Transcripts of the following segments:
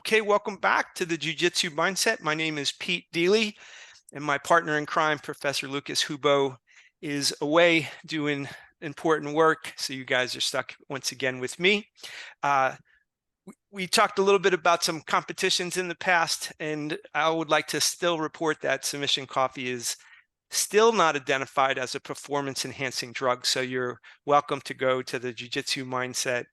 Okay, welcome back to the Jiu Jitsu Mindset. My name is Pete Deely, and my partner in crime, Professor Lucas Hubo, is away doing important work. So you guys are stuck once again with me. We talked a little bit about some competitions in the past, and I would like to still report that Submission Coffee is still not identified as a performance-enhancing drug. So you're welcome to go to the Jiu-Jitsu Mindset.com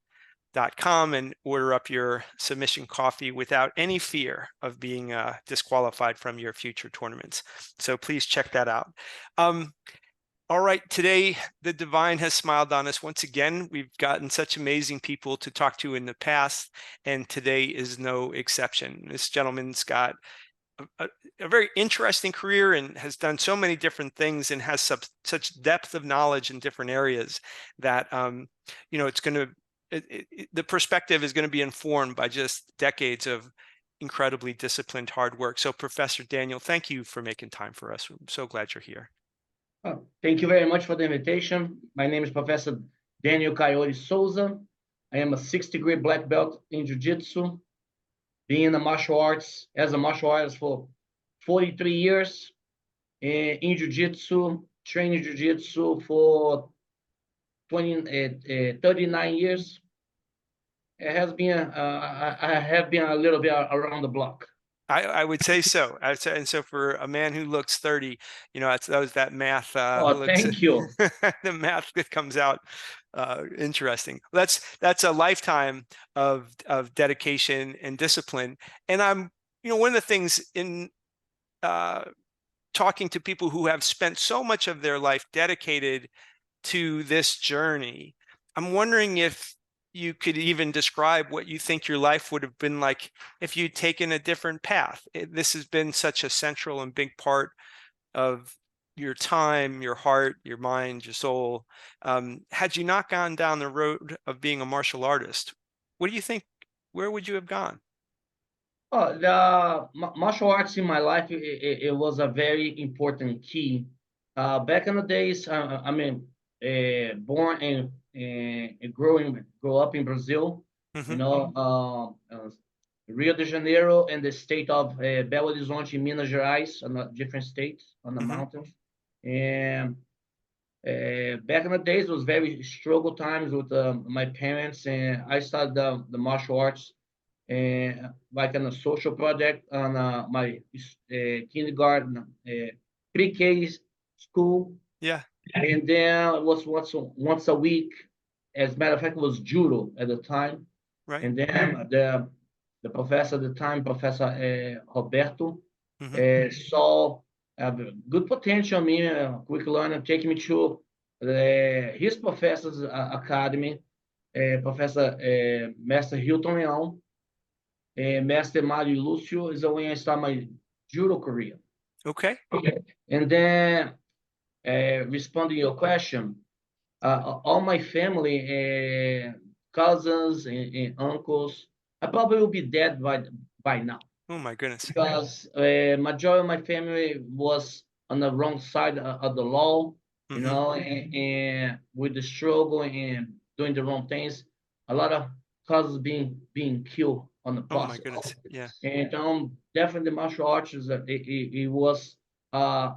and order up your submission coffee without any fear of being disqualified from your future tournaments. So please check that out. All right, today the divine has smiled on us once again. We've gotten such amazing people to talk to in the past, and today is no exception. This gentleman's got a very interesting career and has done so many different things and has such depth of knowledge in different areas that it's going to the perspective is going to be informed by just decades of incredibly disciplined hard work. So Professor Daniel, thank you for making time for us. I'm so glad you're here. Thank you very much for the invitation. My name is Professor Daniel Coyote Souza. I am a 6th-degree black belt in Jiu Jitsu, being in the martial arts as a martial artist for 43 years, and in Jiu Jitsu, training Jiu Jitsu for 39 years. It has been I have been a little bit around the block. I would say so. And so for a man who looks 30, that math. Thank you. The math that comes out interesting. That's a lifetime of dedication and discipline. And I'm, one of the things in talking to people who have spent so much of their life dedicated to this journey, I'm wondering if you could even describe what you think your life would have been like if you'd taken a different path. This has been such a central and big part of your time, your heart, your mind, your soul. Had you not gone down the road of being a martial artist, what do you think? Where would you have gone? The martial arts in my life, it was a very important key. Back in the days, born and grow up in Brazil, Rio de Janeiro and the state of Belo Horizonte, Minas Gerais, different states on the mountains. And back in the days, it was very struggle times with my parents, and I started the martial arts and like in a social project on my kindergarten, pre-K school. Yeah. And then it was once a week. As a matter of fact, it was judo at the time. Right. And then the professor at the time, Professor Roberto, saw good potential in me, quick learner, taking me to his professor's academy, Professor Master Hilton Leão, Master Mario Lucio is when I start my judo career. Okay. And then responding to your question, all my family, cousins and uncles, I probably will be dead by now. Oh my goodness. Because majority of my family was on the wrong side of the law, and with the struggle and doing the wrong things, a lot of cousins being killed on the process. Oh my goodness. Yeah. And definitely the martial arts it was a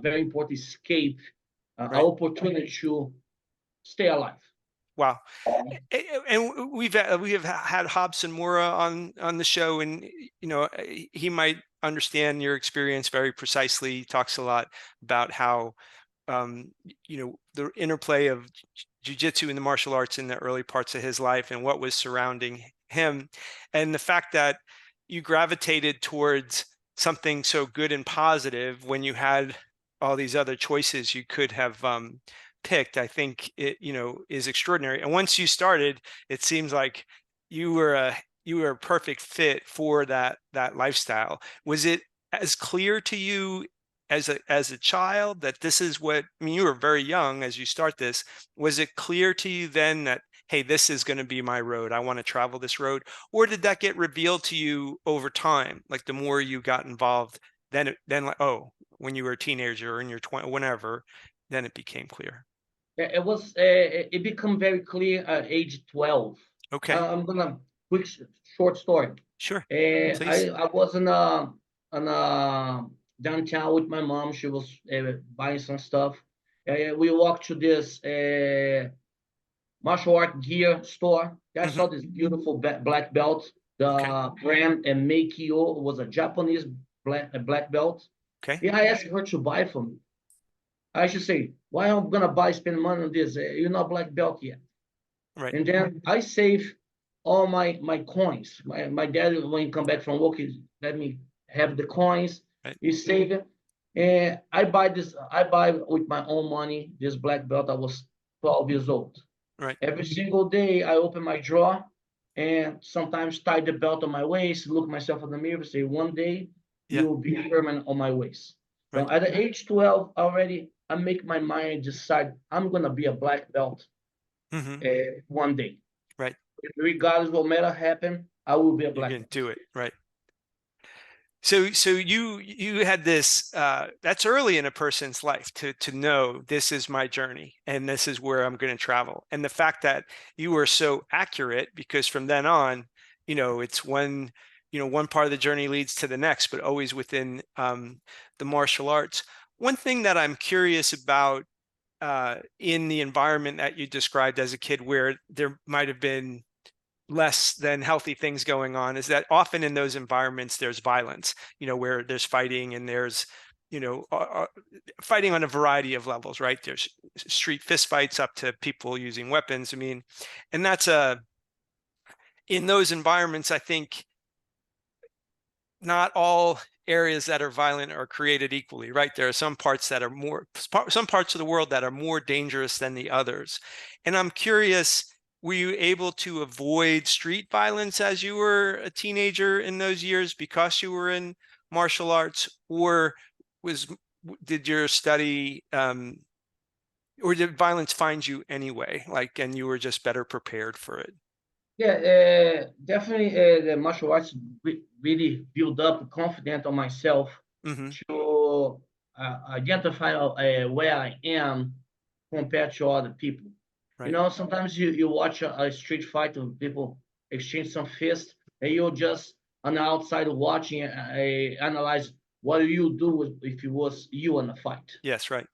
very important escape, opportunity to stay alive. Wow. And we have had Hobson Mora on the show, and he might understand your experience very precisely. He talks a lot about how the interplay of jiu-jitsu and the martial arts in the early parts of his life and what was surrounding him, and the fact that you gravitated towards something so good and positive when you had all these other choices you could have picked, I think it is extraordinary. And once you started, it seems like you were a perfect fit for that lifestyle. Was it as clear to you as a child that this is what, you were very young as you start this, was it clear to you then that, hey, this is going to be my road, I want to travel this road? Or did that get revealed to you over time, like the more you got involved, then like, oh, when you were a teenager or in your 20s, whenever, then it became clear? It became very clear at age 12. Okay. I'm gonna quick short story. Sure. I Please. I was in downtown with my mom. She was buying some stuff. We walked to this martial art gear store. I saw this beautiful black belt. The Okay. brand and Meikyo was a Japanese black belt. Okay. Yeah, I asked her to buy for me. I should say, why I'm gonna spend money on this? You're not black belt yet. Right. And then I save all my coins. My dad, when he come back from work, he let me have the coins. Right. He save it. And I buy with my own money this black belt. I was 12 years old. Right. Every single day I open my drawer and sometimes tie the belt on my waist, look myself in the mirror, say, one day Yeah. you'll be permanent on my waist. Right. So at the age 12 already, I make my mind decide I'm gonna be a black belt one day. Right. Regardless what matter happen, I will be a black You can belt. do it. Right. So you had this that's early in a person's life to know this is my journey and this is where I'm going to travel. And the fact that you were so accurate, because from then on, it's one part of the journey leads to the next, but always within the martial arts. One thing that I'm curious about in the environment that you described as a kid, where there might have been less than healthy things going on, is that often in those environments there's violence, where there's fighting and there's fighting on a variety of levels, right? There's street fist fights up to people using weapons. I mean, and that's in those environments, I think not all areas that are violent are created equally, right? There are some parts of the world that are more dangerous than the others. And I'm curious, were you able to avoid street violence as you were a teenager in those years because you were in martial arts, or did your study or did violence find you anyway, and you were just better prepared for it? Yeah, definitely. The martial arts really build up confidence on myself to identify where I am compared to other people. Right. Sometimes you watch a street fight of people exchange some fists, and you're just on the outside watching, analyze what do you do if it was you in a fight. Yes. Right.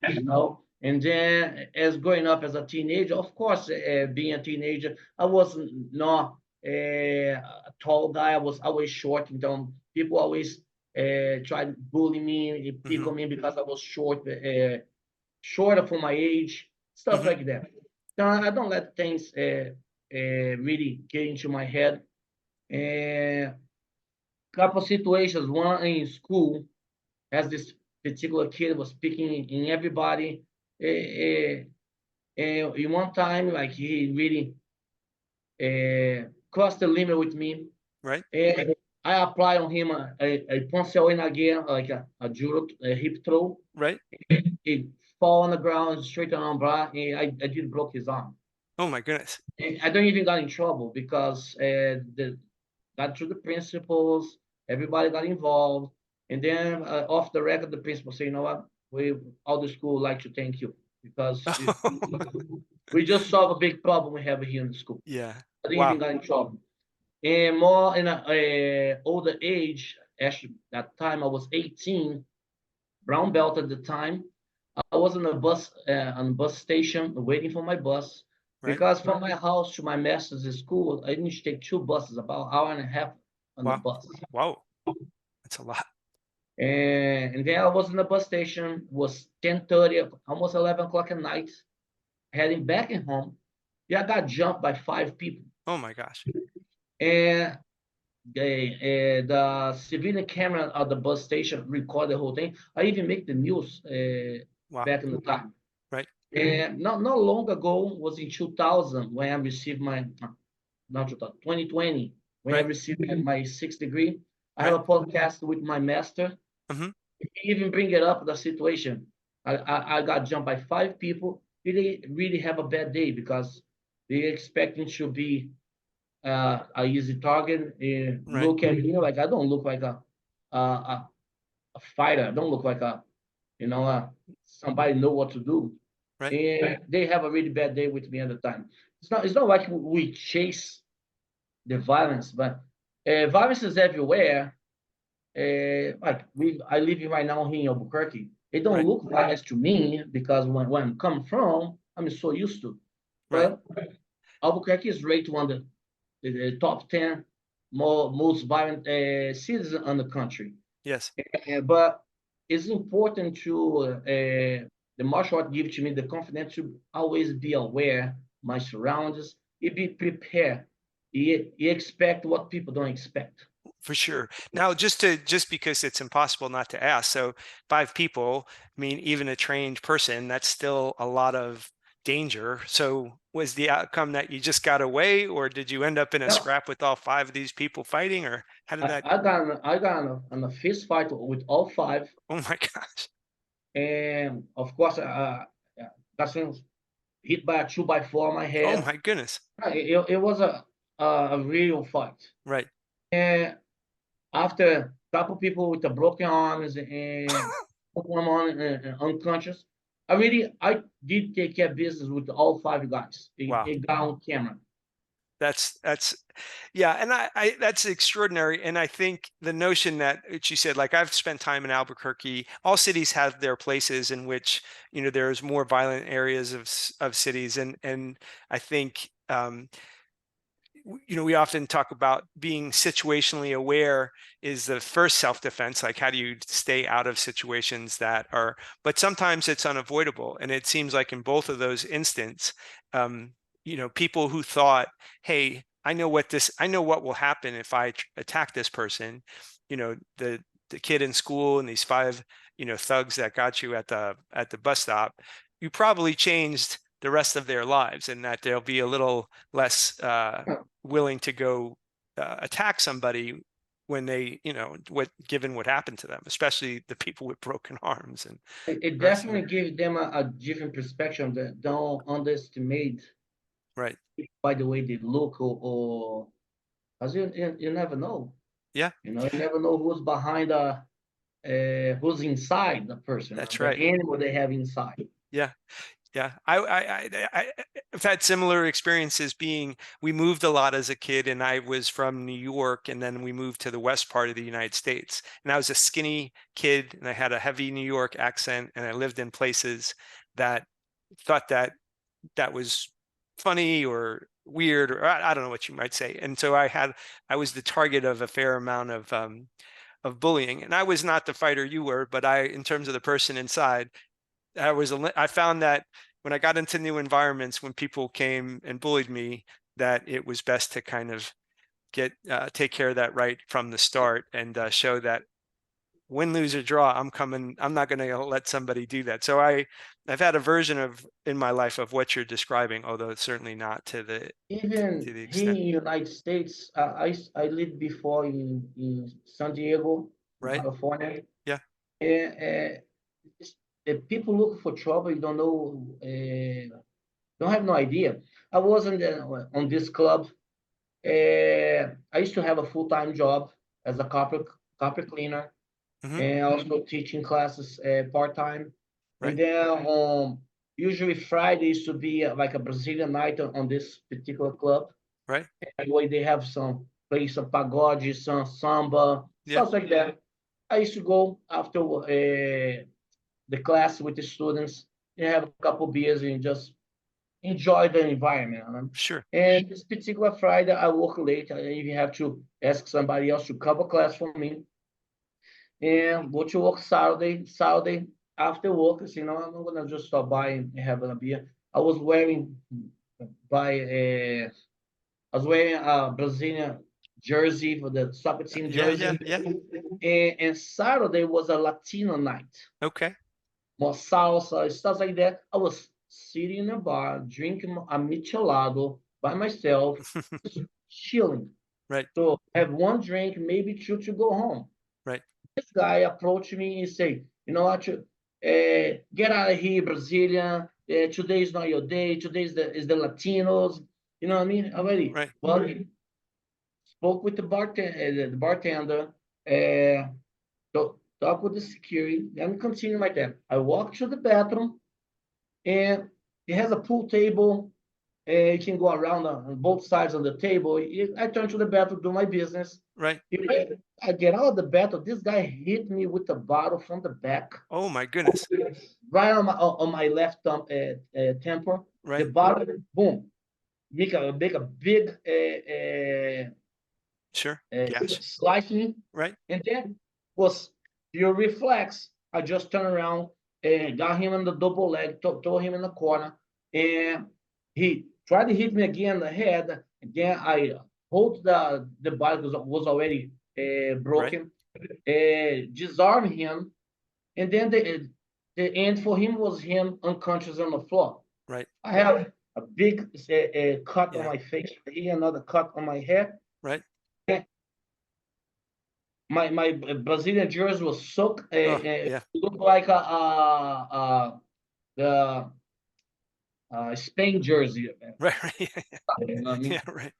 And then as growing up as a teenager, of course, being a teenager, I wasn't not a tall guy. I was always short. People always tried to bully me, pick on me because I was shorter for my age, stuff like that. So I don't let things really get into my head. And couple situations. One in school, as this particular kid was picking in everybody. And in one time, like he really crossed the limit with me. Right. And I applied on him a poncel in again, like a judo hip throw. Right. He fall on the ground, straight on bra, and I did broke his arm. Oh my goodness. And I don't even got in trouble because got through the principals, everybody got involved, and then off the record, the principal said, "You know what? All the school would like to thank you because we just solved a big problem we have here in the school." Yeah. I didn't even got in trouble. And more in a older age, actually, that time I was 18, brown belt at the time. I was on a bus station waiting for my bus. Right. Because from my house to my master's school, I need to take 2 buses, about an hour and a half on the bus. Wow. That's a lot. And then I was in the bus station, was 10:30, almost 11 o'clock at night, heading back in home. Yeah, I got jumped by 5 people. Oh my gosh. And the civilian camera at the bus station recorded the whole thing. I even make the news back in the time. Right. And not long ago, was in 2000 when I received my, not 2000, 2020, when I received my 6th degree. I have a podcast with my master. He even bring it up, the situation. I got jumped by 5 people. Really have a bad day because they expecting to be a easy target. Look at me like I don't look like a fighter. I don't look like somebody know what to do. Right. And they have a really bad day with me at the time. It's not like we chase the violence, but violence is everywhere. Like I live right now here in Albuquerque. It don't Right. look violence to me because when I'm coming from, I'm so used to. Right. But Albuquerque is rated one of the top 10 most violent cities in the country. Yes. But it's important to the martial art give to me the confidence to always be aware my surroundings, and be prepared. You expect what people don't expect. For sure. Now, just because it's impossible not to ask, so 5 people, I mean, even a trained person, that's still a lot of danger. So was the outcome that you just got away, or did you end up in a No, scrap with all 5 of these people fighting, or how did that? I got in a fist fight with all five, Oh my gosh. and of course, got some hit by a 2x4 on my Oh head. my goodness. It was a real fight. Right. And after a couple people with the broken arms and one on unconscious, I did take care of business with all five guys. Wow. It got on camera. That's yeah, and I that's extraordinary. And I think the notion that she said, like, I've spent time in Albuquerque. All cities have their places in which, there's more violent areas of cities, and I think we often talk about being situationally aware is the first self-defense. Like, how do you stay out of situations that are, but sometimes it's unavoidable. And it seems like in both of those instances, people who thought, hey, I know what will happen if I attack this person, the kid in school and these 5, thugs that got you at the bus stop, you probably changed the rest of their lives, and that they'll be a little less willing to go attack somebody when they, given what happened to them, especially the people with broken arms and It the rest of definitely it. gives them a different perspective that don't underestimate Right. by the way they look or as you never know. Yeah, You never know who's behind who's inside the person, that's the right. animal they have inside. Yeah. Yeah, I've had similar experiences. We moved a lot as a kid, and I was from New York, and then we moved to the west part of the United States. And I was a skinny kid, and I had a heavy New York accent, and I lived in places that thought that was funny or weird, or I don't know what you might say. And so I was the target of a fair amount of bullying. And I was not the fighter you were, but in terms of the person inside, I found that when I got into new environments, when people came and bullied me, that it was best to kind of take care of that right from the start, and show that win, lose, or draw, I'm not going to let somebody do that. So I've had a version in my life of what you're describing, although it's certainly not to the Even here extent. in United States, I lived before in San Diego, in Right. California, Yeah. and people looking for trouble. You don't know, don't have no idea. I was on this club. I used to have a full-time job as a carpet cleaner, Hmm. and also teaching classes part-time. And Right. then usually Friday used to be like a Brazilian night on this particular club. Right. Anyway, they have some play some pagode, some samba, Yeah. stuff like that. I used to go after the class with the students and have a couple beers and just enjoy the environment. Sure. And this particular Friday, I work late. I even have to ask somebody else to cover class for me. And go to work Saturday after work. I said, no, I'm not gonna just stop by and have a beer. I was wearing by I was wearing a Brazilian jersey for the soccer team Yeah. Yeah. jersey. Yeah. And Saturday was a Latino night, Okay. more salsa, stuff like that. I was sitting in a bar, drinking a michelado by myself, just chilling. Right. So have one drink, maybe two to go home. Right. This guy approached me and say, you know what, get out of here, Brazilian. Today is not your day. Today is the Latinos. You know what I mean? Already. Right. Well, spoke with the bartender, uh, talk with the security, and continue like that. I walked to the bathroom, and it has a pool table You can go around on both sides of the table. I turn to the battle, do my business. Right. I get out of the battle. This guy hit me with a bottle from the back, Oh my goodness. right on my left thumb, temper. The Right. bottle, boom, make a big Sure. Gash. slice me, Right. and then was your reflex. I just turned around and got him in the double leg, throw him in the corner, and he tried to hit me again in the head. Again, I hold the body was already Right. broken, disarm him, and then the end for him was him unconscious on the floor. Right. I have a big cut on Yeah. my face here, another cut on my head. Right. My Brazilian jersey was soaked. Oh yeah. Looked like the Spain jersey. Right. Right. You know what I mean? Yeah. Right.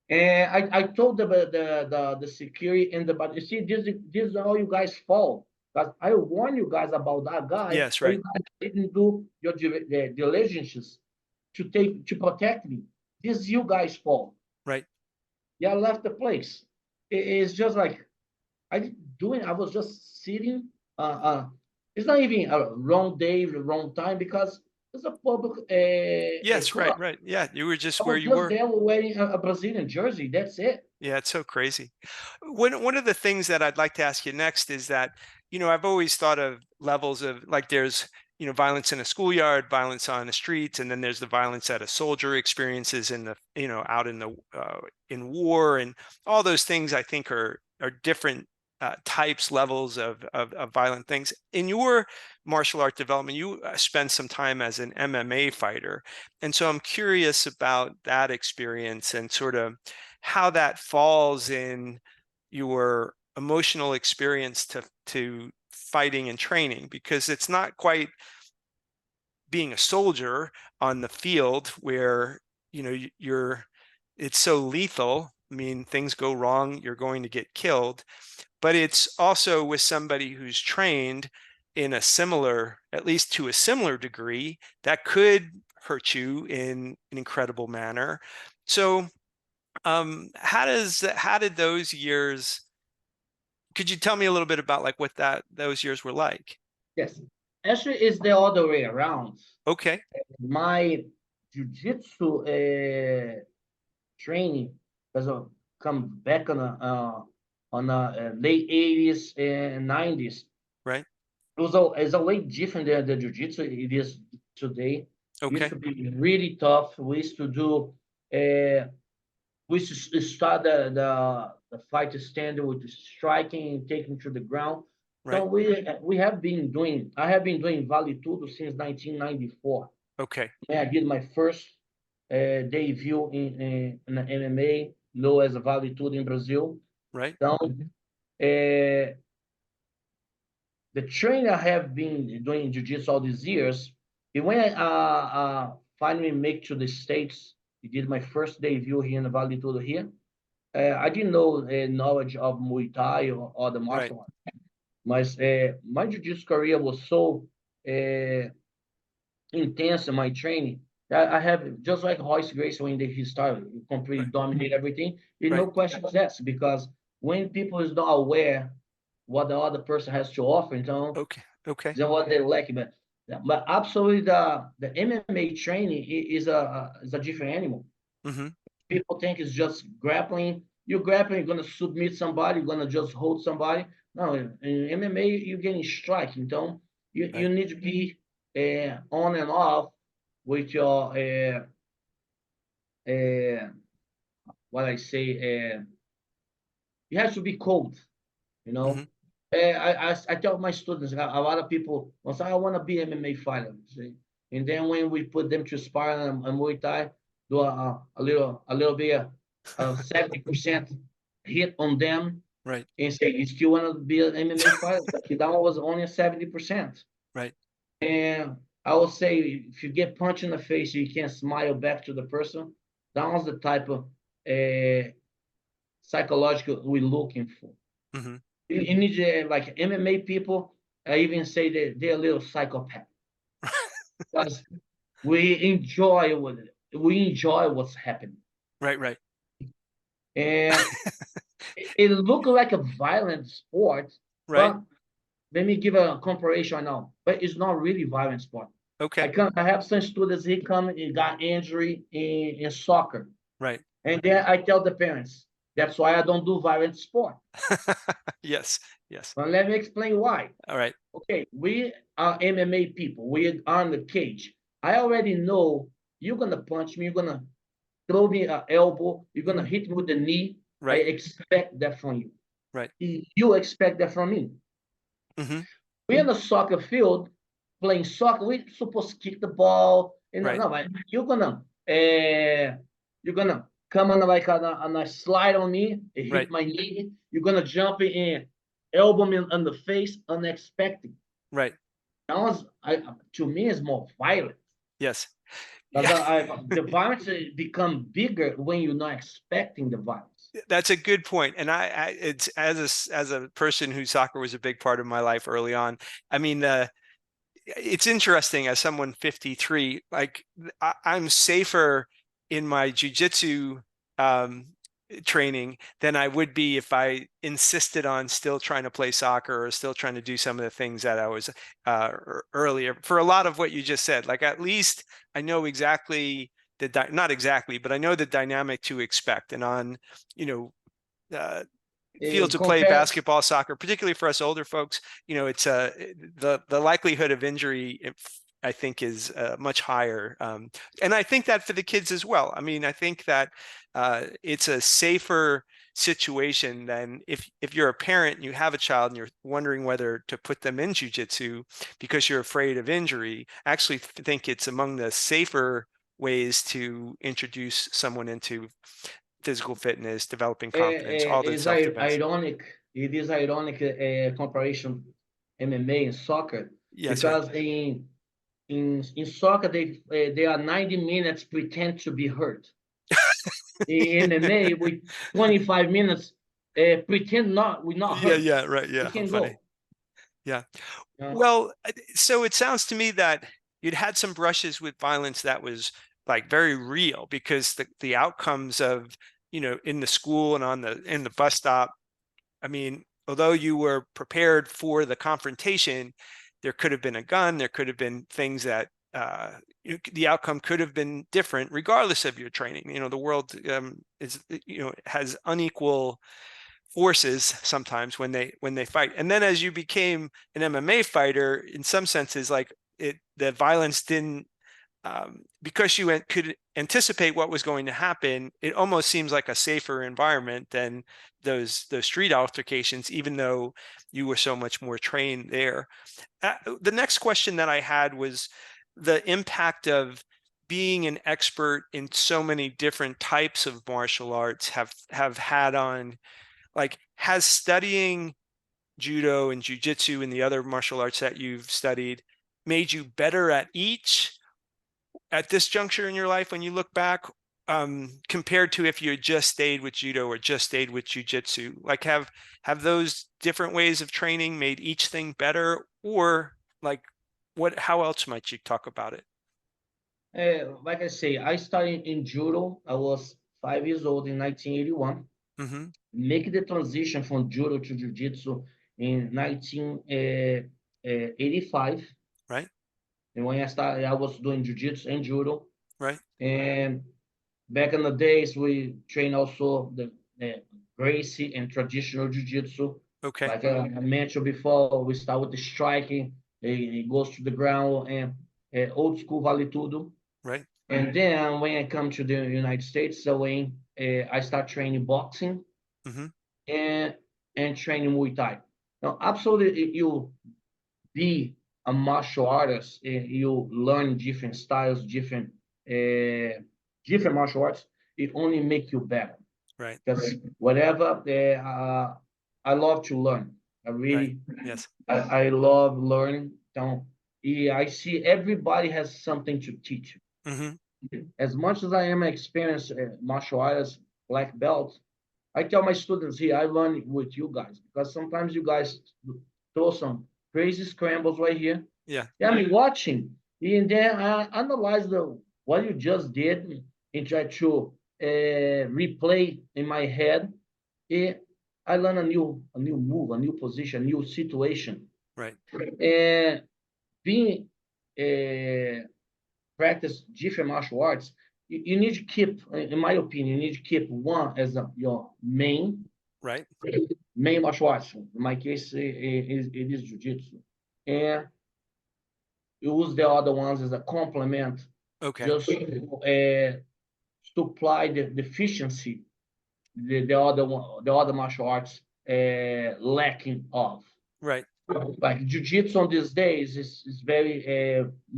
And I told the security and but you see this is how you guys fall. Because I warned you guys about that guy, Yes. but Right. you guys didn't do your diligence to protect me. This is you guys' fault. Right. Yeah, I left the place. It's just like I didn't do it. I was just sitting. It's not even a wrong day, the wrong time because it's a public a Yes. Right. club. Right. Yeah. You were I just where was you just were. there wearing a Brazilian jersey. That's it. Yeah, it's so crazy. One of the things that I'd like to ask you next is that, I've always thought of levels of like there's, violence in a schoolyard, violence on the streets, and then there's the violence that a soldier experiences in the, out in the in war, and all those things I think are different types, levels of violent things. In your martial art development, you spent some time as an MMA fighter, and so I'm curious about that experience and sort of how that falls in your emotional experience to fighting and training, because it's not quite being a soldier on the field where you're it's so lethal. I mean, things go wrong, you're going to get killed, but it's also with somebody who's trained in a similar, at least to a similar degree, that could hurt you in an incredible manner. So how did those years, could you tell me a little bit about like what those years were like? Yes. Actually, it's the other way around. Okay. My jiu-jitsu training has come back on the late 80s and 90s. Right. It's a way different than the jiu-jitsu it is today. It used Okay. to be really tough. We used to do we used to start the fight stand with striking, taking to the ground. So Right. we have been doing. I have been doing Vale tudo since 1994. Okay. I did my first debut in the MMA, low as a Vale tudo in Brazil. Right. So the training I have been doing jiu-jitsu all these years, and when I finally make to the States, I did my first debut here in the Vale tudo here. I didn't know knowledge of Muay Thai or other Right. martial arts. My jiu-jitsu career was so intense in my training. I have just like Royce Gracie when he started, he completely Right. dominate everything. There's no Right. questions asked because when people is not aware what the other person has to offer, Okay. Okay. then what they lack. But absolutely the MMA training is a different animal. Mm-hmm. People think it's just grappling. You're grappling, you're gonna submit somebody, you're gonna just hold somebody. No, in MMA you're getting strike. You Right. need to be on and off with your uh, what I say. You have to be cold. You Mm-hmm. know, I tell my students, a lot of people will say, I want to be MMA fighter. See? And then when we put them to spar and Muay Thai, do a little bit of 70% hit on them Right. and say, you still want to be an MMA fighter? That one was only 70%. Right. And I would say if you get punched in the face, you can't smile back to the person. That was the type of psychological we're looking for. Mm-hmm. You need to, like MMA people, I even say that they're a little psychopath because we enjoy with it. we enjoy what's happening. Right. And it looked like a violent sport, Right. but let me give a comparison now. But it's not really violent sport. Okay. I have some students, he got injury in soccer. Right. And then I tell the parents, that's why I don't do violent sport. Yes. Yes. But let me explain why. All right. Okay, we are MMA people. We are in the cage. I already know you're gonna punch me, you're gonna throw me an elbow, you're gonna hit me with the knee. I Right. expect that from you. Right. You expect that from me. Mm-hmm. We're in a soccer field playing soccer. We're supposed to kick the ball. And Right. no, you're gonna come on like on a slide on me, hit Right. my knee. You're gonna jump in and elbow me on the face, unexpected. Right. That was, to me, is more violent. Yes. Because Yeah. the violence become bigger when you're not expecting the violence. That's a good point. And it's as a person whose soccer was a big part of my life early on. I mean, it's interesting as someone 53, like I'm safer in my jujitsu training than I would be if I insisted on still trying to play soccer or still trying to do some of the things that I was earlier. For a lot of what you just said, like at least I know exactly not exactly, but I know the dynamic to expect. And on, you know, fields of play, Compare, basketball, soccer, particularly for us older folks, it's the likelihood of injury, I think, is much higher, and I think that for the kids as well. I mean, I think that it's a safer situation than if you're a parent and you have a child and you're wondering whether to put them in jiu-jitsu because you're afraid of injury. I actually think it's among the safer ways to introduce someone into physical fitness, developing confidence, all the is self-defense. ironic. It is ironic comparison MMA and soccer, Yes, right. because in soccer they are 90 minutes pretend to be hurt. In MMA, with 25 minutes pretend we're not hurt. Yeah, right. We Yeah, how can funny. go. Yeah. Uh, Well, so it sounds to me that you'd had some brushes with violence that was like very real, because the outcomes of, in the school and in the bus stop, I mean, although you were prepared for the confrontation, there could have been a gun, there could have been things that the outcome could have been different regardless of your training. The world is, has unequal forces sometimes when they fight. And then as you became an MMA fighter, in some senses, like the violence didn't, because you could anticipate what was going to happen, it almost seems like a safer environment than those street altercations, even though you were so much more trained there. The next question that I had was the impact of being an expert in so many different types of martial arts have had on, like, has studying judo and jiu-jitsu and the other martial arts that you've studied made you better at each at this juncture in your life when you look back, compared to if you had just stayed with judo or just stayed with jiu-jitsu? Like, have those different ways of training made each thing better, or like how else might you talk about it? like I say, I started in judo. I was 5 years old in 1981. Mm-hmm. Make the transition from judo to jiu-jitsu in 1985. Right. And when I started, I was doing jiu-jitsu and judo. Right. And back in the days, we train also the Gracie and traditional jiu-jitsu. Okay. Like I mentioned before, we start with the striking. It goes to the ground, and old school Vale tudo. Right. And then when I come to the United States, so when I start training boxing Mm-hmm. and training Muay Thai. Now, absolutely, you be a martial artist, you learn different styles, different martial arts. It only make you better, Right. because whatever I love to learn. I Right. really, Yes. I love learning. So yeah, I see everybody has something to teach. Mm-hmm. As much as I am an experienced martial artist, black belt, I tell my students here, I learn with you guys, because sometimes you guys throw some crazy scrambles right here. Yeah. Yeah, I mean, watching, and then I analyze what you just did and try to replay in my head, I learn a new move, a new position, a new situation. Right. And being practice different martial arts, you need to keep, in my opinion, you need to keep one as your main Right. martial arts. In my case, it is jiu-jitsu. And use the other ones as a complement, Okay. just supply the deficiency the other martial arts lacking of. Right. Like jiu-jitsu on these days is very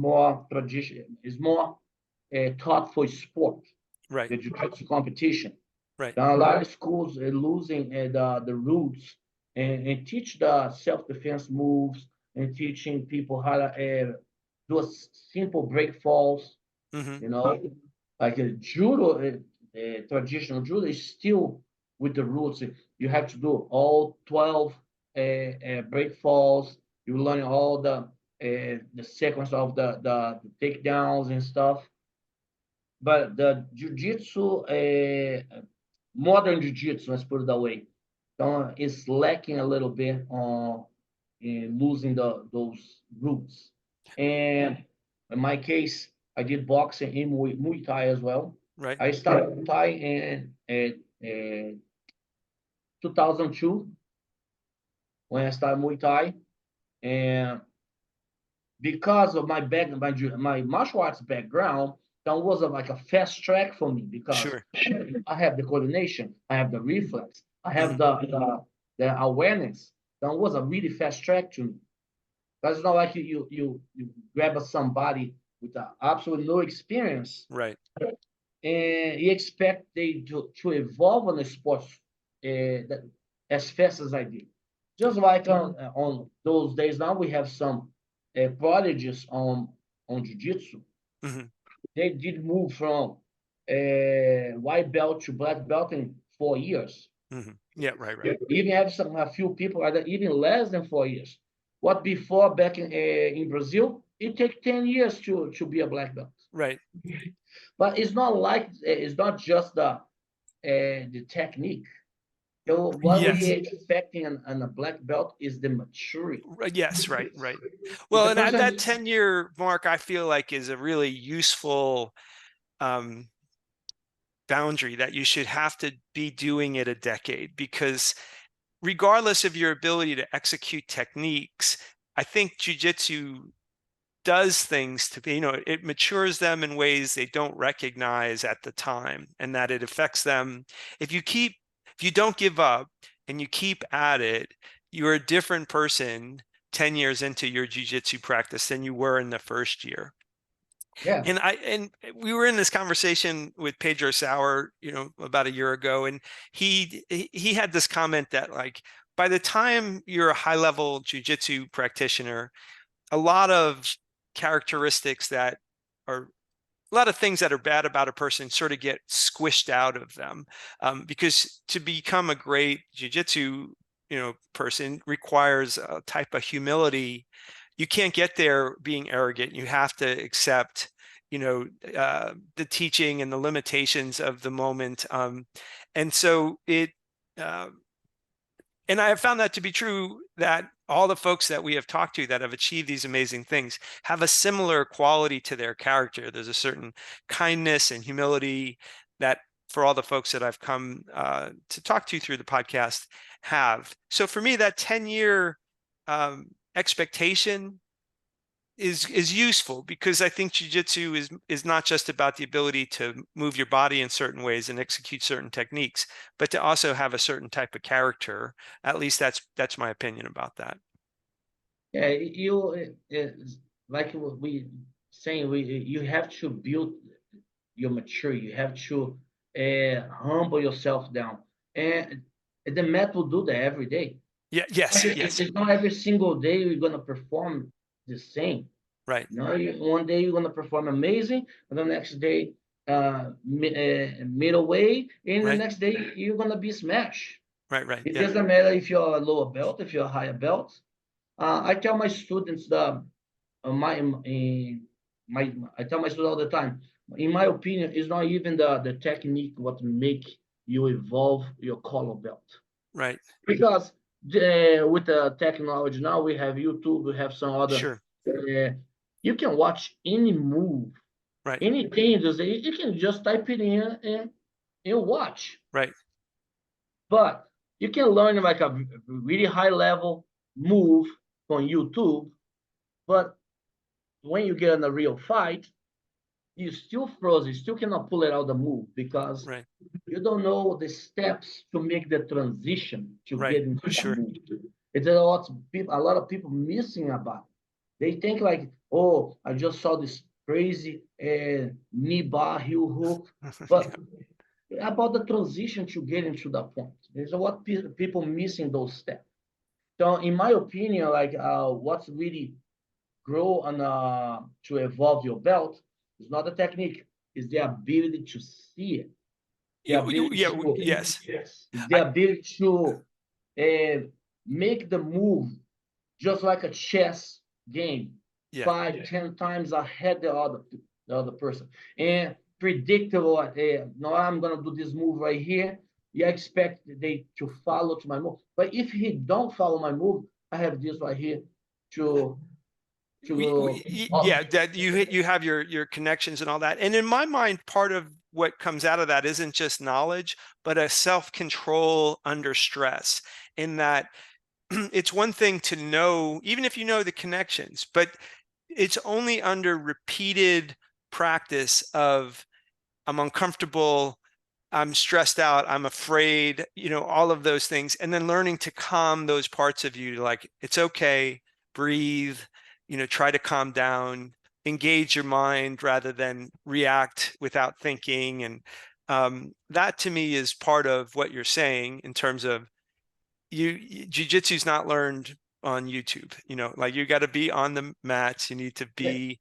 more tradition, is more taught for sport, Right. the jiu-jitsu competition. Right. Now, a lot of schools are losing the roots and teach the self-defense moves and teaching people how to do a simple break falls. Mm-hmm. You know, like a judo, traditional judo is still with the roots. You have to do all 12 break falls. You learn all the sequence of the takedowns and stuff. But the jiu-jitsu, modern jiu-jitsu, let's put it that way, is lacking a little bit on losing those roots. And in my case, I did boxing in Muay Thai as well. Right. I started Muay Thai in 2002 when I started Muay Thai, and because of my martial arts background, that was like a fast track for me because Sure. I have the coordination, I have the reflex, I have Mm-hmm. the awareness. That was a really fast track to me. That's not like you grab somebody with absolutely no experience Right. and you expect they to evolve on the sport that, as fast as I did. Just like on those days now, we have some prodigies on jiu-jitsu. Mm-hmm. They did move from white belt to black belt in 4 years. Mm-hmm. Yeah. Right. Right. Even have a few people that even less than 4 years. What before back in Brazil, it takes 10 years to be a black belt. Right. But it's not like it's not just the technique. So what we Yes. are expecting on a black belt is the maturity. Yes. Right. Right. If Well, a and at person, that 10-year mark, I feel like is a really useful um, boundary that you should have to be doing it a decade because regardless of your ability to execute techniques, I think jujitsu does things to be, it matures them in ways they don't recognize at the time, and that it affects them. If you don't give up and you keep at it, you're a different person 10 years into your jujitsu practice than you were in the first year. yeah, And we were in this conversation with Pedro Sauer, about a year ago, and he had this comment that like by the time you're a high level jujitsu practitioner, a lot of characteristics that are a lot of things that are bad about a person sort of get squished out of them, because to become a great jujitsu person requires a type of humility. You can't get there being arrogant. You have to accept the teaching and the limitations of the moment, and so uh, and I have found that to be true, that all the folks that we have talked to that have achieved these amazing things have a similar quality to their character. There's a certain kindness and humility that for all the folks that I've come to talk to through the podcast have. So for me, that 10-year expectation is useful because I think jiu-jitsu is not just about the ability to move your body in certain ways and execute certain techniques, but to also have a certain type of character. At least that's my opinion about that. yeah. Like we saying, you have to build your maturity. You have to humble yourself down, and the mat will do that every day. Yeah. Yes. Yes. It's not every single day you're gonna perform the same. Right. No, one day you're gonna perform amazing, and the next day, middle way, and the Right. next day you're gonna be smashed. Right. Right. It Yeah. doesn't matter if you're a lower belt, if you're a higher belt. I tell my students I tell my students all the time, in my opinion, it's not even the technique what make you evolve your color belt. Right. Because with the technology now, we have YouTube, we have some other. Sure. You can watch any move, Right. anything. You can just type it in and watch. Right. But you can learn like a really high level move from YouTube. But when you get in a real fight, you still froze. You still cannot pull it out the move because Right. you don't know the steps to make the transition to Right. get into Sure. the move. It's a lot of people missing about it. They think like, oh, I just saw this crazy knee bar heel hook, but about the transition to get into that point. There's a lot of people missing those steps. So, in my opinion, like what's really grow on to evolve your belt is not the technique, it's the ability to see it, the ability Yeah. to Yes. the ability to make the move just like a chess game, Yeah. 5, 10 times ahead the other person, and predictable. Now I'm gonna do this move right here. You expect they to follow to my move, but if he don't follow my move, I have this right here to Yeah, that you have your connections and all that. And in my mind, part of what comes out of that isn't just knowledge, but a self-control under stress. In that it's one thing to know, even if you know the connections, but it's only under repeated practice of I'm uncomfortable, I'm stressed out, I'm afraid, all of those things. And then learning to calm those parts of you, like, it's okay, breathe, try to calm down, engage your mind rather than react without thinking. And that to me is part of what you're saying in terms of jiu-jitsu is not learned on YouTube. Like, you got to be on the mats, you need to be,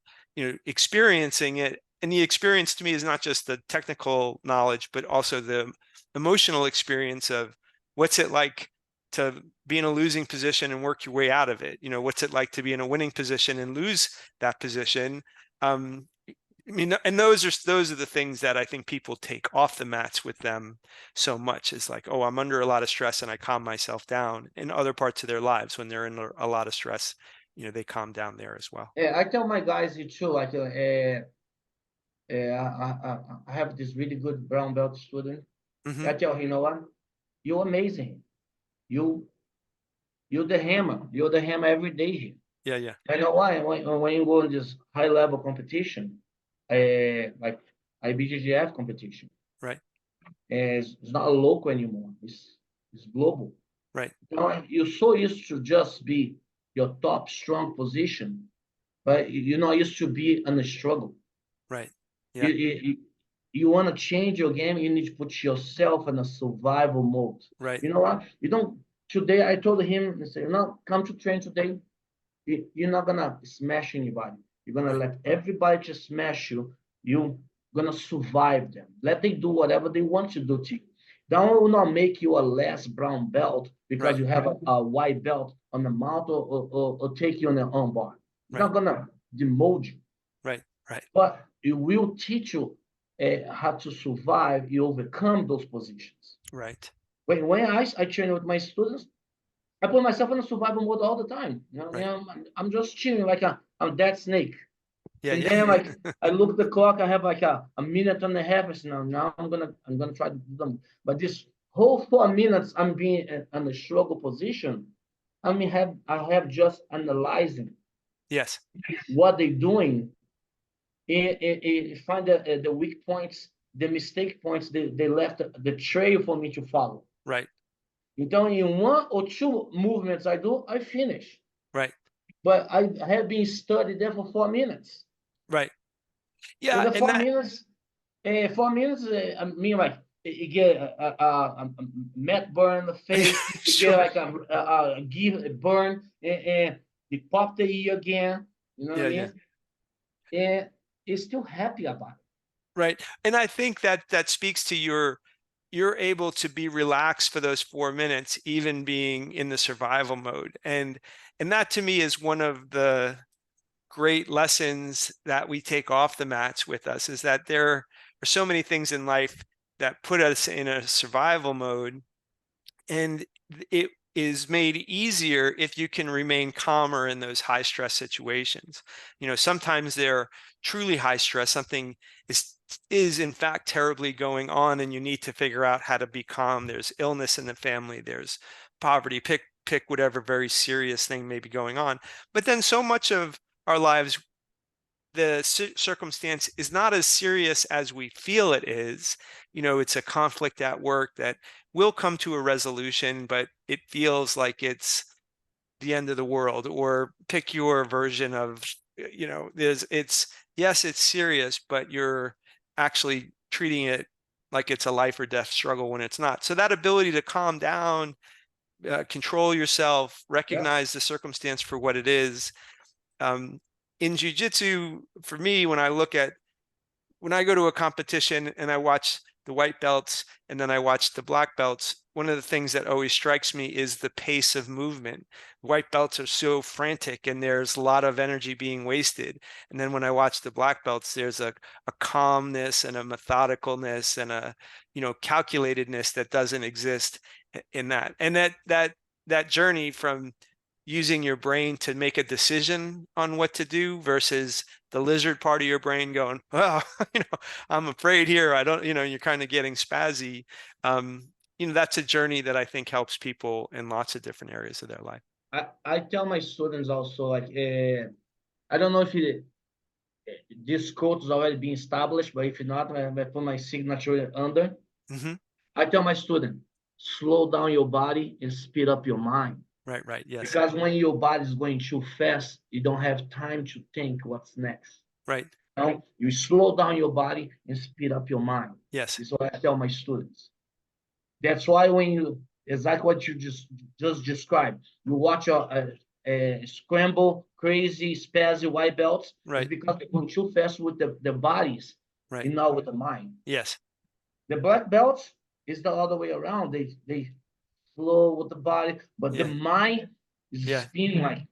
experiencing it. And the experience to me is not just the technical knowledge, but also the emotional experience of what's it like to be in a losing position and work your way out of it. What's it like to be in a winning position and lose that position? And those are the things that I think people take off the mats with them so much. Is like, oh, I'm under a lot of stress and I calm myself down. In other parts of their lives, when they're in a lot of stress, they calm down there as well. Yeah, I tell my guys it too. Like, I have this really good brown belt student. Mm-hmm. I tell him, you know what? You're amazing. You, you're the hammer. You're the hammer every day here. Yeah, yeah. I know why. When you go in this high level competition, like IBJJF competition, Right, it's not local anymore. It's global. right, Now, you're so used to just be your top strong position, but you're not used to be in a struggle. right. You, Yeah, you, you want to change your game, you need to put yourself in a survival mode. right, You know what? You don't. Today, I told him, I said, no, come to train today. You're not gonna smash anybody. You're gonna right, let everybody just smash you. You're gonna survive them. Let them do whatever they want to do to you. That will not make you a less brown belt because right, you have a white belt on the mount or take you on the armbar. It's right, not gonna demote you, right, right, but it will teach you how to survive. You overcome those positions. right, When I train with my students, I put myself in a survival mode all the time. right. I'm just chilling like a dead snake. Yeah, And yeah. then like I look at the clock, I have like a minute and a half. I say, now I'm gonna try to do them. But this whole 4 minutes I'm being in a struggle position. I have just analyzing Yes, what they're doing and find the weak points, the mistake points they left the trail for me to follow. right, Então, in 1 or 2 movements I finish. right, But I have been studied there for 4 minutes. right. In Yeah, the and four that, minutes, 4 minutes, I mean, like, you get a mat burn in the face, you sure. get like a give a burn, and you pop the ear again, you know what I Yeah, yeah. mean? And he's still happy about it. Right. And I think that speaks to you're able to be relaxed for those 4 minutes, even being in the survival mode. And that to me is one of the great lessons that we take off the mats with us, is that there are so many things in life that put us in a survival mode, and it is made easier if you can remain calmer in those high stress situations. Sometimes they're truly high stress, something is in fact terribly going on, and you need to figure out how to be calm. There's illness in the family, there's poverty, pick whatever very serious thing may be going on. But then so much of our lives, the circumstance is not as serious as we feel it is. It's a conflict at work that will come to a resolution, but it feels like it's the end of the world. Or pick your version of, yes, it's serious, but you're actually treating it like it's a life or death struggle when it's not. So that ability to calm down, control yourself, Yeah. recognize the circumstance for what it is. In jiu-jitsu, for me, when I go to a competition and I watch the white belts and then I watch the black belts, one of the things that always strikes me is the pace of movement. White belts are so frantic and there's a lot of energy being wasted. And then when I watch the black belts, there's a calmness and a methodicalness and a, calculatedness that doesn't exist in that. And that journey from using your brain to make a decision on what to do versus the lizard part of your brain going, well, I'm afraid here. I don't, you're kind of getting spazzy. That's a journey that I think helps people in lots of different areas of their life. I tell my students also, like, I don't know if this quote is already being established, but if not, I put my signature under. Mm-hmm. I tell my student, slow down your body and speed up your mind. Right. Yes. Because when your body is going too fast, you don't have time to think what's next. Right. You slow down your body and speed up your mind. Yes. This is what I tell my students. That's why when you, exactly what you just described, you watch a scramble, crazy, spazzy white belts, Right. it's because they're going too fast with the bodies Right. and not with the mind. Yes. The black belts is the other way around. They flow with the body, but the mind is spinning like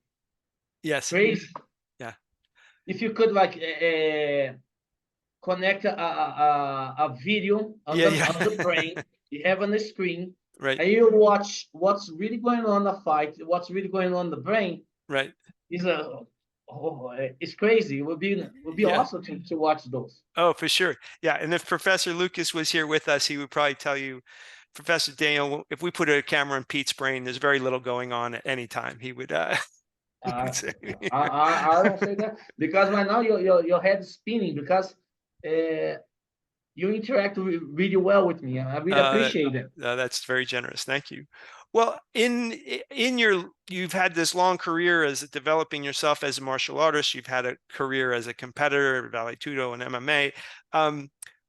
crazy. Yeah. If you could like connect a video on the brain, you have on the screen, right, and you watch what's really going on in the fight, what's really going on in the brain. Right. It's crazy. It would be awesome to watch those. Oh, for sure. Yeah. And if Professor Lucas was here with us, he would probably tell you, Professor Daniel, if we put a camera in Pete's brain, there's very little going on at any time. He would, say. I don't say that because right now your head is spinning because you interact really well with me. I really appreciate it. That's very generous. Thank you. Well, you've had this long career as developing yourself as a martial artist. You've had a career as a competitor, Vale, tudo, and MMA.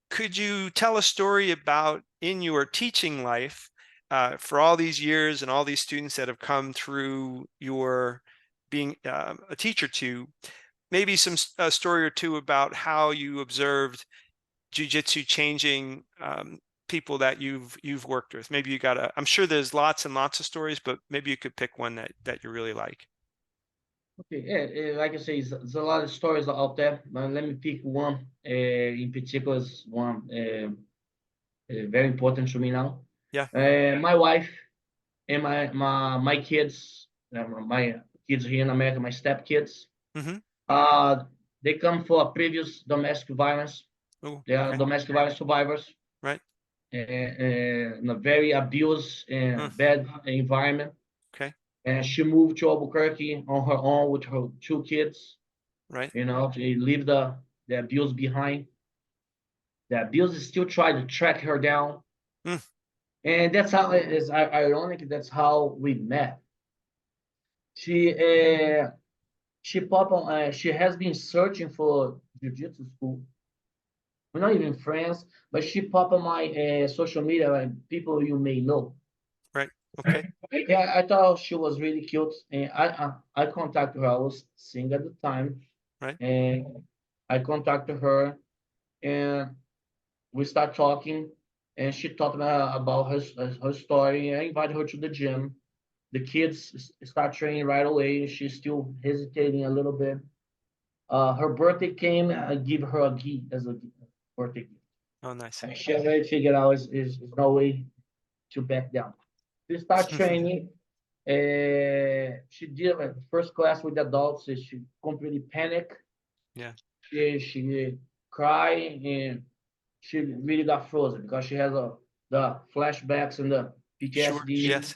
Could you tell a story about in your teaching life for all these years and all these students that have come through your being a teacher to, maybe a story or two about how you observed jiu-jitsu changing people that you've worked with? Maybe I'm sure there's lots and lots of stories, but maybe you could pick one that you really like. Okay, yeah, like I say, there's a lot of stories out there, but let me pick one in particular, is one very important to me now. Yeah. My wife and my kids, my kids here in America, my stepkids, they come for a previous domestic violence. Ooh, they are domestic violence survivors. Right. In a very abused and bad environment. Okay. And she moved to Albuquerque on her own with her 2 kids. Right. She leave the abuse behind. The abuse still trying to track her down. And that's how it is ironic. That's how we met. She popped on. She has been searching for jiu-jitsu school. We're not even friends, but she popped on my social media, like people you may know. Right. Okay. Yeah, I thought she was really cute, and I contacted her. I was single at the time. Right. And I contacted her, and we start talking, and she talked about her story. I invited her to the gym. The kids start training right away. She's still hesitating a little bit. Her birthday came, I give her a gi as a birthday gift. Oh, nice. And she already figured out is no way to back down. She started training. She did first class with adults. She completely panicked. Yeah. She cried and she really got frozen because she has the flashbacks and the Sure. PTSD. Yes.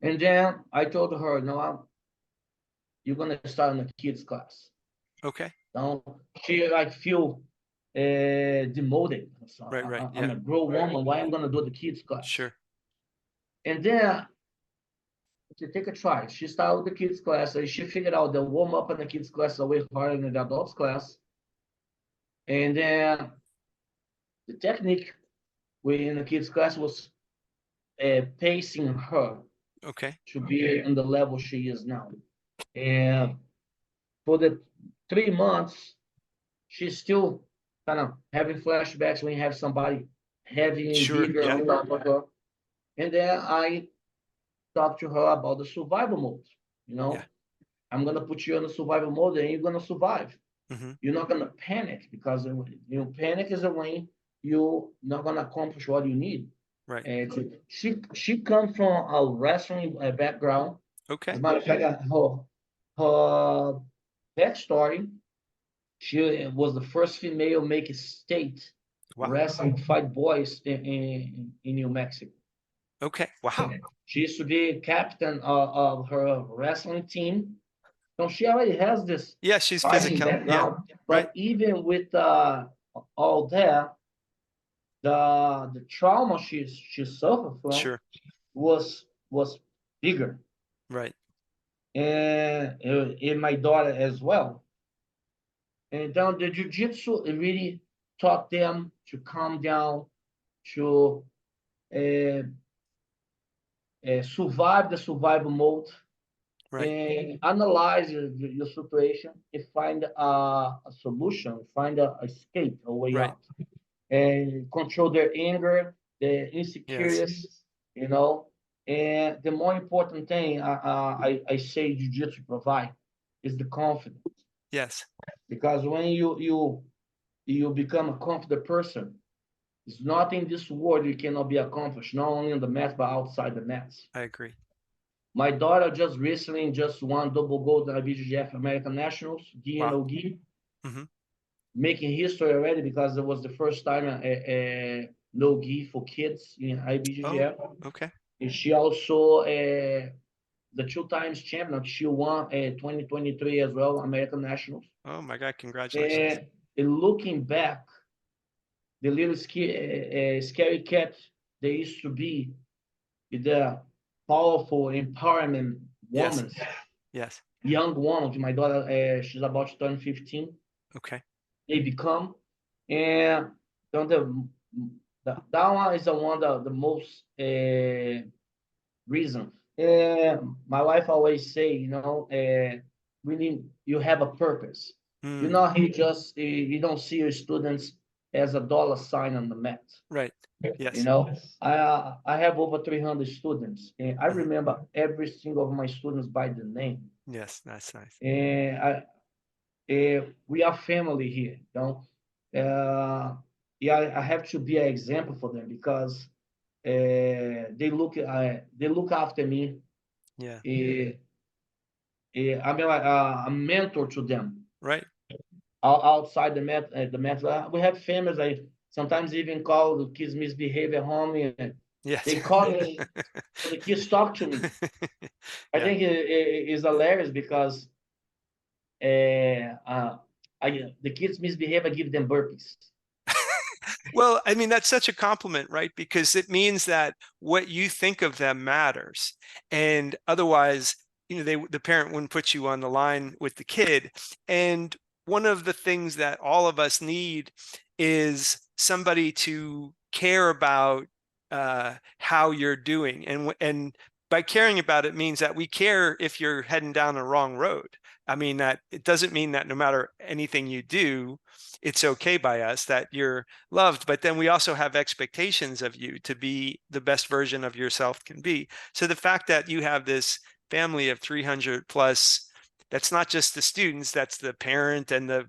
And then I told her, no, you're gonna start in the kids class. Okay. Now she like feel demoted. So Right. Right. I'm Yeah. a grown woman. Why I'm gonna do the kids class? Sure. And then to take a try. She started with the kids class, and she figured out the warm up in the kids class are way harder than the adults class. And then the technique in the kids class was pacing her Okay. to be on the level she is now. And for the 3 months, she's still kind of having flashbacks when you have somebody heavy and Sure. bigger Yeah. on top of her. And then I talked to her about the survival mode. You know, Yeah. I'm gonna put you in the survival mode, and you're gonna survive. Mm-hmm. You're not gonna panic because panic is a way you're not gonna accomplish what you need. Right. And she comes from a wrestling background. Okay. As a matter of fact, her backstory, she was the first female make a state Wow. wrestling fight boys in New Mexico. Okay. Wow. She used to be captain of her wrestling team. So she already has this Yeah. She's fighting physical. Yeah. background. Right. But even with all that, the trauma she suffered from Sure. was bigger, Right. and in my daughter as well. And then the jiu-jitsu, it really taught them to calm down, to uh, survive the survival mode, Right. and analyze your situation and find a solution, find a escape, a way Right. out, and control their anger, their Yes. insecurities, you know. And the more important thing I say jiu-jitsu provide is the confidence. Yes. Because when you become a confident person, there's nothing in this world you cannot be accomplished, not only on the mat but outside the mats. I agree. My daughter just recently just won double gold at IBJJF American Nationals, gi and Wow. no-gi, Mm-hmm. making history already because it was the first time no-gi for kids in IBJJF. Oh, okay. And she also the 2 times champion. She won 2023 as well, American Nationals. Oh my God. Congratulations. And looking back, the little scary cat they used to be, the powerful empowerment Yes. woman, Yes. young woman. My daughter, she's about to turn 15. Okay. They become, and that one is the one the most reason. My wife always say, really, you have a purpose. You're Mm. not here just you don't see your students as a dollar sign on the mat. Right. You Yes. know, I have over 300 students, and I Mhm. remember every single of my students by the name. Yes. That's nice. And we are family here, you know. Yeah, I have to be an example for them because they look after me. Yeah. I mean, like a mentor to them Right. outside the mat. We have families. I sometimes even call the kids misbehave at home, and Yes. they call me. So the kids talk to me. I Yeah. think it is hilarious because the kids misbehave. I give them burpees. Well, I mean, that's such a compliment, right? Because it means that what you think of them matters. And otherwise, the parent wouldn't put you on the line with the kid. And one of the things that all of us need is somebody to care about how you're doing. And by caring about it means that we care if you're heading down the wrong road. I mean, that it doesn't mean that no matter anything you do, it's okay by us, that you're loved, but then we also have expectations of you to be the best version of yourself can be. So the fact that you have this family of 300 plus that's not just the students, that's the parent and the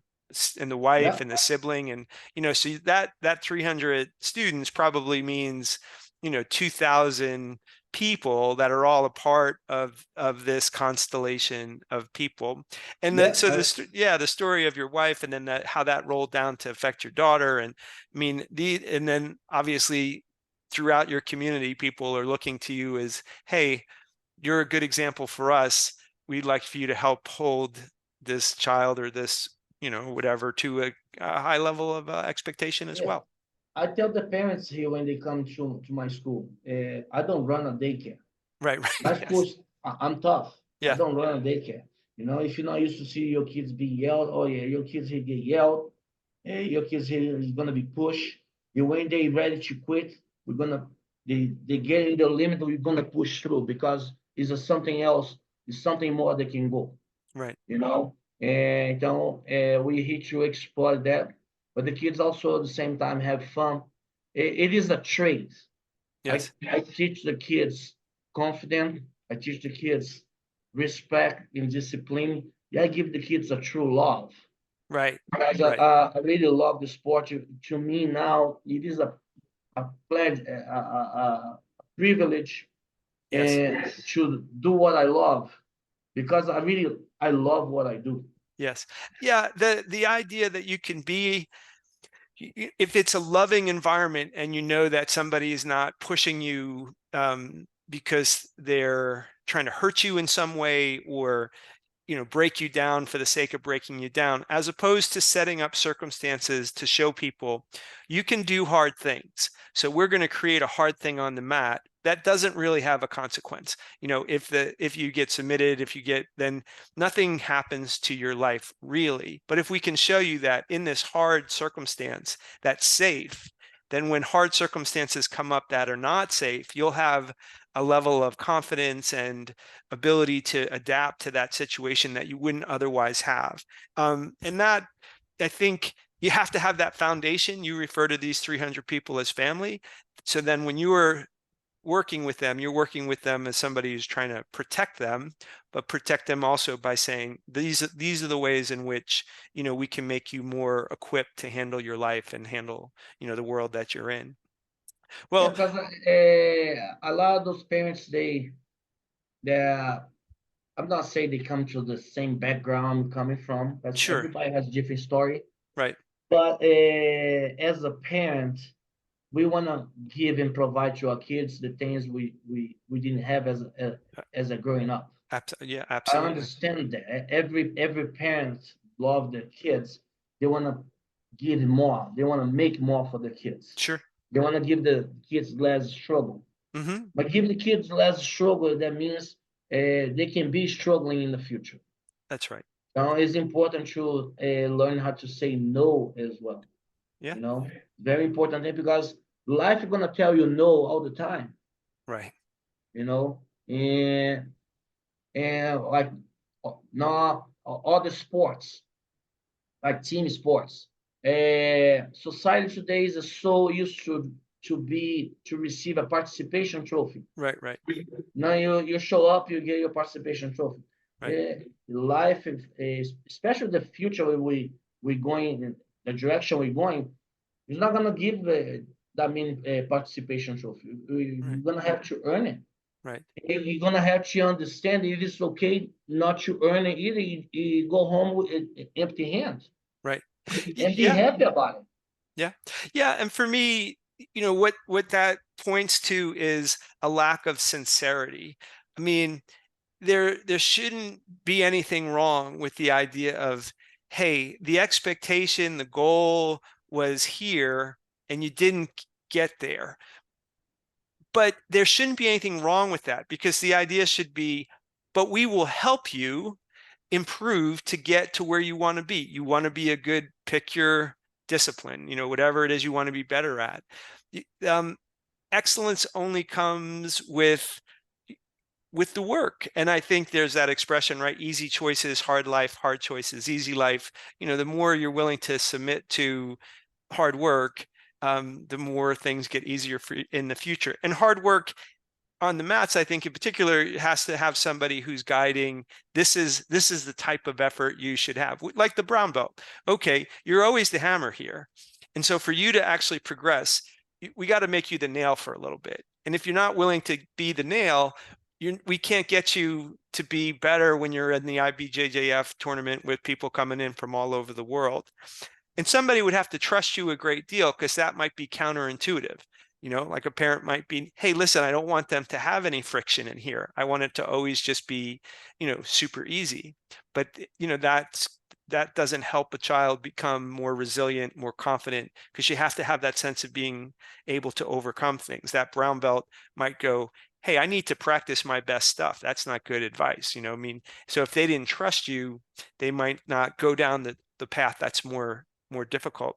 wife Yeah, and the sibling. And, so that 300 students probably means, 2,000 people that are all a part of this constellation of people. And yeah, so the story of your wife, and then how that rolled down to affect your daughter. And I mean, and then obviously throughout your community, people are looking to you as, hey, you're a good example for us. We'd like for you to help hold this child or this, whatever, to a high level of expectation as yeah. well. I tell the parents here when they come to my school, I don't run a daycare. Right, My right. Yes. school's, I'm tough. I Yeah. don't run a daycare. If you're not used to see your kids being yelled, oh yeah, your kids here get yelled. Hey, your kids here is gonna be pushed. And when they ready to quit, we're gonna they get in the limit. We're gonna push through because it's a something else. It's something more that can go. Right. Então, we here to explore that, but the kids also at the same time have fun. It is a trade. I, Yes. I teach the kids confidence. I teach the kids respect and discipline. I give the kids a true love. Right. Because Right. I really love the sport. To me now, it is a pledge, a privilege, Yes. and to do what I love because I love what I do. Yes. Yeah. The idea that you can be, if it's a loving environment and you know that somebody is not pushing you because they're trying to hurt you in some way, or break you down for the sake of breaking you down, as opposed to setting up circumstances to show people you can do hard things. So we're going to create a hard thing on the mat that doesn't really have a consequence. If you get submitted, then nothing happens to your life really. But if we can show you that in this hard circumstance that's safe, then when hard circumstances come up that are not safe, you'll have a level of confidence and ability to adapt to that situation that you wouldn't otherwise have. And that, I think, you have to have that foundation. You refer to these 300 people as family. So then when you are working with them, you're working with them as somebody who's trying to protect them, but protect them also by saying, these are the ways in which, we can make you more equipped to handle your life and handle, the world that you're in. Yeah, Well, because a lot of those parents, I'm not saying they come to the same background coming from, because sure. everybody has a different story. Right. But as a parent, we want to give and provide to our kids the things we didn't have as a growing up. Yeah, I absolutely. understand that every parent love their kids. They want to give more. They want to make more for the kids. Sure. They want to give the kids less struggle. Mm-hmm. But give the kids less struggle. That means they can be struggling in the future. That's right. Now it's important to learn how to say no as well. Yeah. Very important thing because life is gonna tell you no all the time. Right. You know, and like now all the sports, like team sports. Society today is so used to receive a participation trophy. Right. Right. Now you show up, you get your participation trophy. Right. Life, especially the future where we going in the direction we're going, it's not gonna give that many participation trophy. You're Right. gonna have to earn it. Right. You're gonna have to understand it is okay not to earn it either. You go home with empty hands Right. and be Yeah. happy about it. Yeah. Yeah. And for me, what that points to is a lack of sincerity. I mean, there shouldn't be anything wrong with the idea of, hey, the expectation, the goal was here and you didn't get there. But there shouldn't be anything wrong with that, because the idea should be, but we will help you improve to get to where you want to be. You want to be a good, pick your discipline, whatever it is you want to be better at. Excellence only comes with the work. And I think there's that expression, right? Easy choices, hard life, hard choices, easy life. The more you're willing to submit to hard work, the more things get easier for in the future. And hard work on the mats, I think in particular, it has to have somebody who's guiding. This is the type of effort you should have, like the brown belt. Okay, you're always the hammer here. And so for you to actually progress, we got to make you the nail for a little bit. And if you're not willing to be the nail, we can't get you to be better when you're in the IBJJF tournament with people coming in from all over the world. And somebody would have to trust you a great deal, because that might be counterintuitive. Like a parent might be, hey, listen, I don't want them to have any friction in here. I want it to always just be, super easy. But, that doesn't help a child become more resilient, more confident, because you have to have that sense of being able to overcome things. That brown belt might go, hey, I need to practice my best stuff. That's not good advice. So if they didn't trust you, they might not go down the path that's more difficult.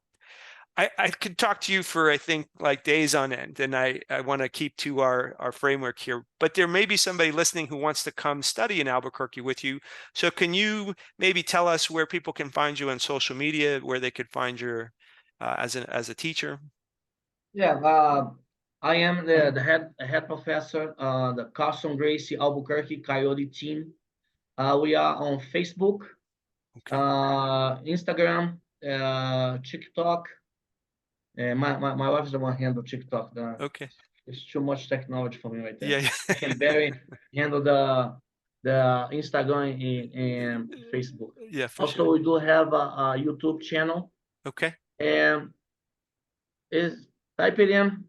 I could talk to you for, I think, like days on end, and I want to keep to our framework here, but there may be somebody listening who wants to come study in Albuquerque with you. So can you maybe tell us where people can find you on social media, where they could find you as a teacher? Yeah, I am the head professor, the Carson Gracie Albuquerque Coyote team. We are on Facebook, Okay. Instagram, TikTok. My wife is the one handle TikTok. Okay. It's too much technology for me right there. Yeah. I can barely handle the Instagram and Facebook. Yeah, for Also, sure. we do have a YouTube channel, Okay. and is type it in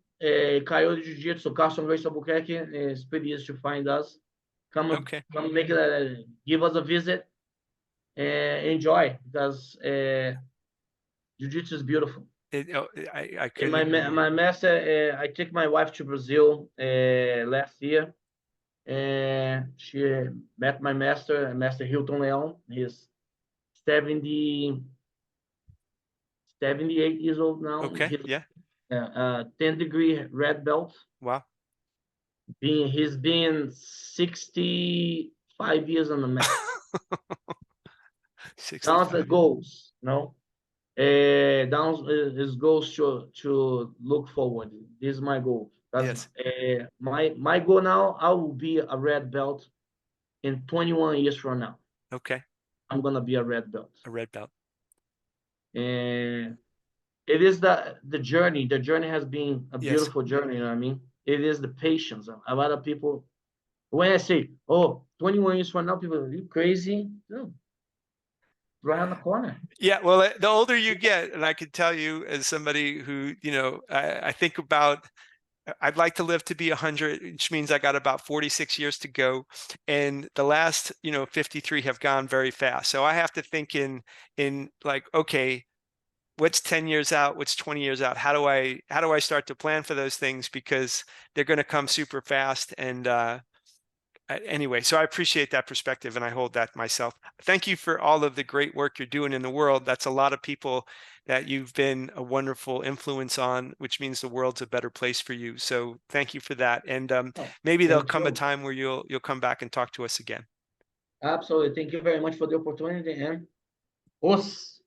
Coyote Jiu Jitsu, Carson Grace Albuquerque. It's pretty easy to find us. Okay. Come make it, give us a visit and enjoy, because Jiu Jitsu is beautiful. I And couldn't agree more. my master, I took my wife to Brazil last year, and she met my master, Master Hilton Leon. He's 70, 78 years old now. Okay. He's Yeah. 10-degree red belt. Wow. He's been 65 years on the mat. 65. Down the goals, down his goals to look forward. This is my goal. That's Yes. my goal now. I will be a red belt in 21 years from now. Okay. I'm gonna be a red belt. A red belt. And it is the journey. The journey has been a Yes. beautiful journey. You know what I mean? It is the patience. A lot of people, when I say, "Oh, 21 years from now," people are, you crazy? No, right on the corner. Yeah, well, the older you get, and I can tell you as somebody who, I think about, I'd like to live to be 100, which means I got about 46 years to go. And the last, 53 have gone very fast. So I have to think in like, okay, what's 10 years out? What's 20 years out? How do I start to plan for those things? Because they're going to come super fast. And, anyway, so I appreciate that perspective, and I hold that myself. Thank you for all of the great work you're doing in the world. That's a lot of people that you've been a wonderful influence on, which means the world's a better place for you. So thank you for that. And maybe there'll come a time where you'll come back and talk to us again. Absolutely. Thank you very much for the opportunity, and os.